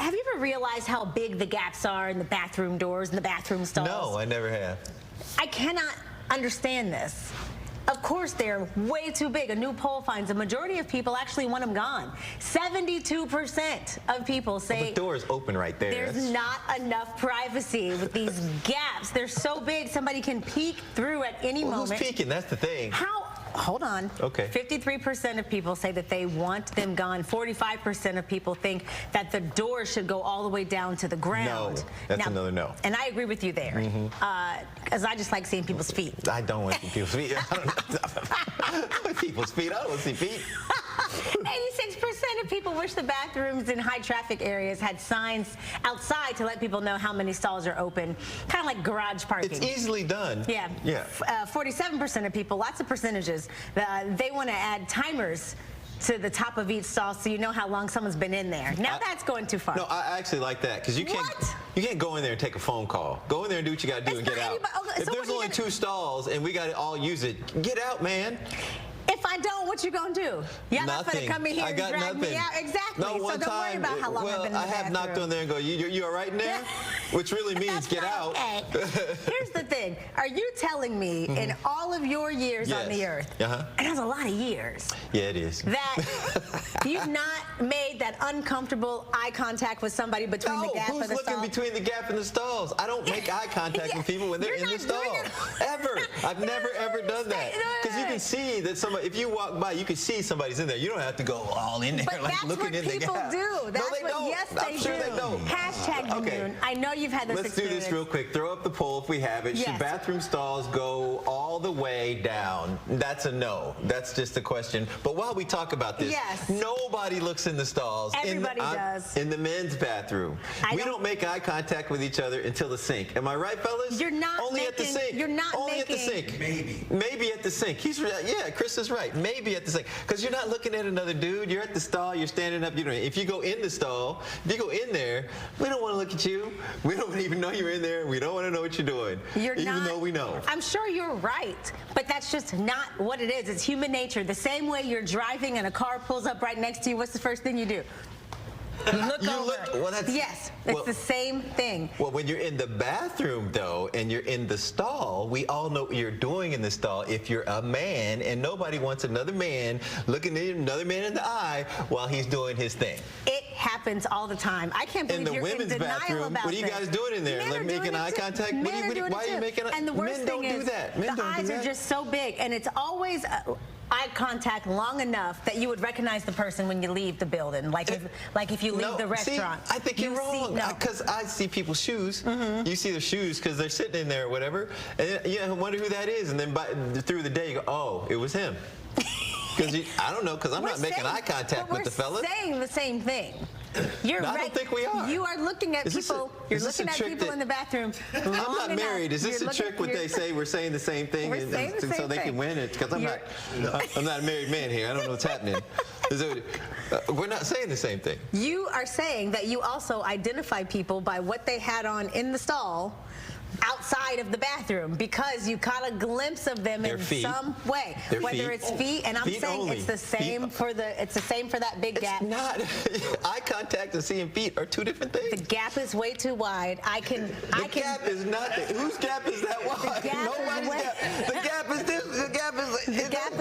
Have you ever realized how big the gaps are in the bathroom doors and the bathroom stalls? No, I never have. I cannot understand this. Of course, they're way too big. A new poll finds a majority of people actually want them gone. 72% of people say the door is open right there. There's not enough privacy with these gaps. They're so big, somebody can peek through at any moment. Who's peeking? That's the thing. Hold on. Okay. 53% of people say that they want them gone. 45% of people think that the door should go all the way down to the ground. No, that's another no. And I agree with you there, because I just like seeing people's feet. I don't want to see people's feet. People's feet. I don't want to see feet. 86% of people wish the bathrooms in high traffic areas had signs outside to let people know how many stalls are open, kind of like garage parking. It's easily done. Yeah. Yeah. 47% of people, lots of percentages, they want to add timers to the top of each stall so you know how long someone's been in there. Now that's going too far. No, I actually like that because you can't go in there and take a phone call. Go in there and do what you got to do and get out. Okay, if there's only 2 stalls and we got to all use it, get out, man. If I don't, what you gonna do? You're not gonna come in here and drag me out. Exactly. No, so don't worry about how long I've been in the bathroom. I have knocked on there and go, you all right in there? Which really means get out. Okay. Here's the thing. Are you telling me in all of your years on the earth, and that's a lot of years. Yeah, it is. That you've not made that uncomfortable eye contact with somebody between the gap and the stall? Who's looking between the gap and the stalls? I don't make eye contact with people when they're in the stall. Ever. I've never, ever done that. Because you can see that somebody, if you walk by, you can see somebody's in there. You don't have to go all in there like looking in the gap. But that's what people do. That's no, they don't. Yes, I'm sure they don't. Hashtag June. I know you've had this experience. Let's do this real quick. Throw up the poll if we have it. Should bathroom stalls go all the way down? That's a no. That's just a question. But while we talk about this, nobody looks in the stalls. Everybody does. In the men's bathroom. We don't make eye contact with each other until the sink. Am I right, fellas? You're not Only at the sink. You're not Only at the sink. Maybe at the sink. Yeah, Chris is right. Maybe at the sink. Because you're not looking at another dude. You're at the stall. You're standing up. If you go in the stall, if you go in there, we don't want to look at you. We don't even know you're in there. We don't want to know what you're doing. Even though we know. I'm sure you're right, but that's just not what it is. It's human nature. The same way you're driving and a car pulls up right next to you, what's the first thing you do? You look over. Yes, it's the same thing. Well, when you're in the bathroom, though, and you're in the stall, we all know what you're doing in the stall if you're a man, and nobody wants another man looking at another man in the eye while he's doing his thing. It happens all the time. I can't believe you're in denial about what are you guys doing in there? Like making eye contact? Why are you making eye contact? And the worst thing is, the eyes are just so big, and it's always eye contact long enough that you would recognize the person when you leave the building, like if you leave the restaurant. See, I think you're wrong, because I see people's shoes. You see their shoes because they're sitting in there or whatever, and you wonder who that is, and then through the day you go, oh, it was him. Because I don't know, because I'm not making eye contact with the fellas. We're saying the same thing. I don't think we are. You are looking at people. You're looking at people in the bathroom. I'm not married. Is this a trick? What they say? We're saying the same thing, so they can win it. Because I'm not a married man here. I don't know what's happening. We're not saying the same thing. You are saying that you also identify people by what they had on in the stall outside of the bathroom, because you caught a glimpse of them in some way, whether it's feet, and I'm saying it's the same for that big gap. It's not. Eye contact and seeing feet are two different things. The gap is way too wide. The gap is not. Whose gap is that wide? Nobody's gap. The gap is this. The gap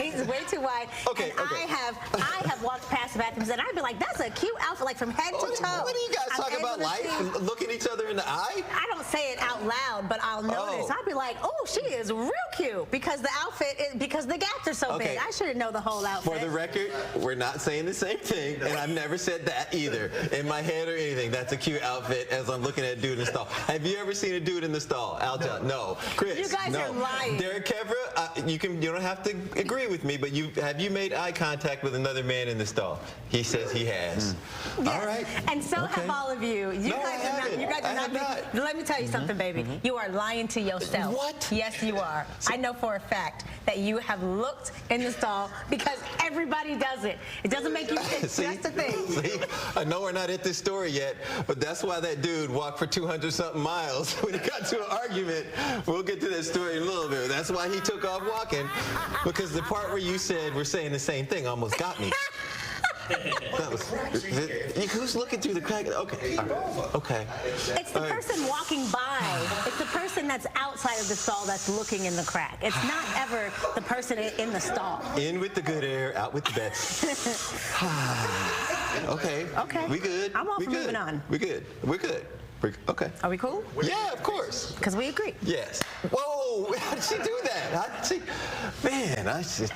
is way too wide. Okay. I have walked past the bathrooms and I'd be like, that's a cute outfit, like from head to toe. What are you guys talking about? Life? Looking each other in the eye? I don't say it out loud, but I'll notice. I'll be like, oh, she is real cute, because the outfit, because the gaps are so big. I shouldn't know the whole outfit. For the record, we're not saying the same thing, and I've never said that either in my head or anything. That's a cute outfit as I'm looking at a dude in the stall. Have you ever seen a dude in the stall? Aljon? No. Chris? You guys are lying. Derek Kevra, you don't have to agree with me, but have you made eye contact with another man in the stall? He says he has. Yes. All right. And so have all of you. You guys are not. Let me tell you something, baby. You are lying to yourself. What? Yes, you are. I know for a fact that you have looked in the stall, because everybody does it. It doesn't make you. It's just a thing. See, I know we're not at this story yet, but that's why that dude walked for 200-something miles when he got to an argument. We'll get to that story in a little bit. That's why he took off walking, because the part where you said we're saying the same thing almost got me. That was, who's looking through the crack? Okay. All right. Okay. It's the person walking by. It's the person that's outside of the stall that's looking in the crack. It's not ever the person in the stall. In with the good air, out with the bad. Okay. Okay. We good. I'm all for moving on. We good. We're good. Okay. Are we cool? Yeah, of course. Because we agree. Yes. Whoa! How did she do that? How did she? Man, I just.